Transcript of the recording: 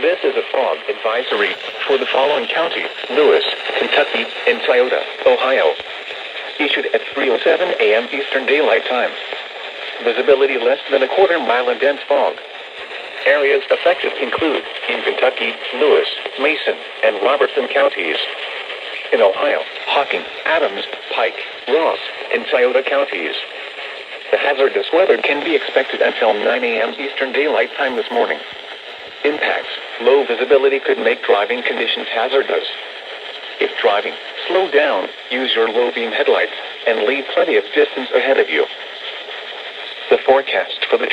This is a fog advisory for the following counties: Lewis, Kentucky, and Toyota, Ohio. Issued at 3:07 a.m. Eastern Daylight Time. Visibility less than a quarter mile in dense fog. Areas affected include, in Kentucky, Lewis, Mason, and Robertson counties. In Ohio, Hocking, Adams, Pike, Ross, and Toyota counties. The hazardous weather can be expected until 9 a.m. Eastern Daylight Time this morning. Impacts: low visibility could make driving conditions hazardous. If driving, slow down, use your low-beam headlights, and leave plenty of distance ahead of you. The forecast for the